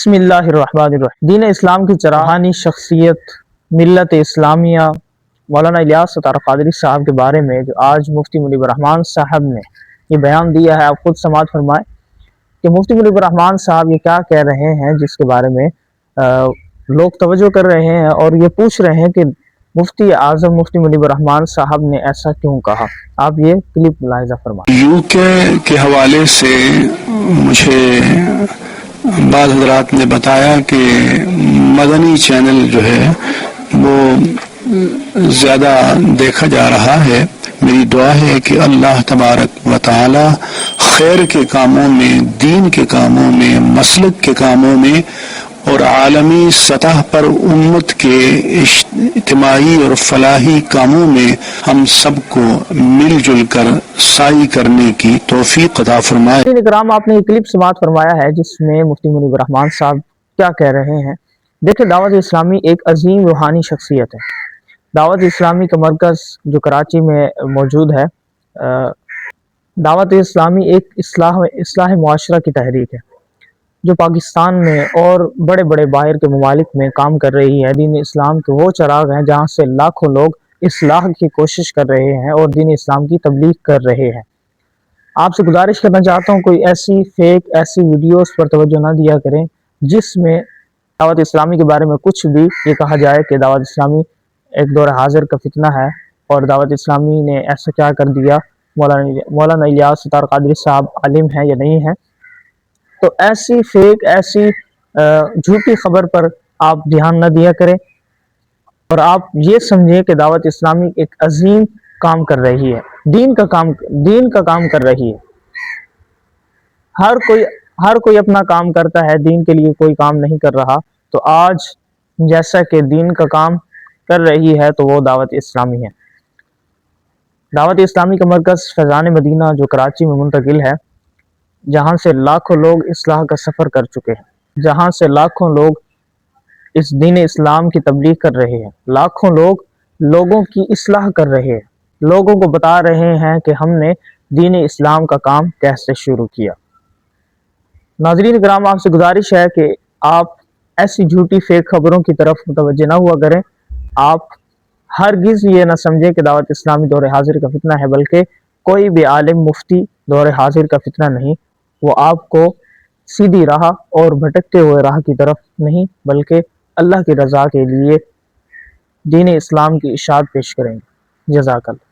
बिस्मिल्लाहिर्रहमानिर्रहीम। दीन इस्लाम की चराहानी शख्सियत मिल्लत इस्लामिया मौलाना इलियास सत्तार क़ादरी साहब के बारे में जो आज मुफ्ती मुनीब रहमान साहब ने ये बयान दिया है, आप खुद समाअत फरमाएं कि मुफ्ती मुनीब रहमान साहब ये क्या कह रहे हैं, जिसके बारे में लोग तवज्जो कर रहे हैं और ये पूछ रहे हैं कि मुफ्ती आज़म मुफ्ती मुनीब रहमान साहब ने ऐसा क्यों कहा। आप ये क्लिप मुलाहिज़ा फरमाएं। यूके के हवाले से मुझे बाद हजरात ने बताया कि मदनी चैनल जो है वो ज़्यादा देखा जा रहा है। मेरी दुआ है कि अल्लाह तबारक व तआला खैर के कामों में, दीन के कामों में, मसलक के कामों में और आलमी सतह पर उम्मत के इज्तिमाई और फलाही कामों में हम सबको मिलजुल कर साई करने की तौफीक अता फरमाए। इकराम, आपने एक क्लिप समाअत फरमाया है जिसमें मुफ्ती मुनीब रहमान साहब क्या कह रहे हैं। देखिए, दावत इस्लामी एक अजीम रूहानी शख्सियत है। दावत इस्लामी का मरकज़ जो कराची में मौजूद है, दावत इस्लामी एक इस्लाह मुआशरा की तहरीक है जो पाकिस्तान में और बड़े बड़े बाहर के ममालिक में काम कर रही है। दीन इस्लाम के वो चराग हैं जहाँ से लाखों लोग इस्लाह की कोशिश कर रहे हैं और दीन इस्लाम की तबलीग कर रहे हैं। आपसे गुजारिश करना चाहता हूँ, कोई ऐसी फेक ऐसी वीडियोस पर तवज्जो ना दिया करें जिसमें दावत इस्लामी के बारे में कुछ भी ये कहा जाए कि दावत इस्लामी एक दौर हाजिर का फितना है और दावत इस्लामी ने ऐसा क्या कर दिया, मौलाना इलियास सत्तार क़ादरी साहब आलिम है या नहीं है। तो ऐसी फेक ऐसी झूठी खबर पर आप ध्यान न दिया करें और आप ये समझें कि दावत इस्लामी एक अजीम काम कर रही है, दीन का काम कर रही है। हर कोई अपना काम करता है, दीन के लिए कोई काम नहीं कर रहा। तो आज जैसा कि दीन का काम कर रही है तो वो दावत इस्लामी है। दावत इस्लामी का मरकज़ फैज़ान मदीना जो कराची में मुंतकिल है, जहाँ से लाखों लोग इस्लाह का सफ़र कर चुके हैं, जहाँ से लाखों लोग इस दीन इस्लाम की तबलीग कर रहे हैं, लाखों लोग लोगों की इस्लाह कर रहे हैं, लोगों को बता रहे हैं कि हमने दीन इस्लाम का काम कैसे शुरू किया। नाज़रीन किराम, आपसे गुजारिश है कि आप ऐसी झूठी फेक खबरों की तरफ मुतवज्जो ना हुआ करें। आप हरगिज़ ये ना समझें कि दावत इस्लामी दौर हाजिर का फितना है, बल्कि कोई भी आलिम मुफ्ती दौर हाजिर का फितना नहीं। वो आपको सीधी राह और भटकते हुए राह की तरफ नहीं, बल्कि अल्लाह की रज़ा के लिए दीन इस्लाम की इशाअत पेश करेंगे। जज़ाकल्लाह।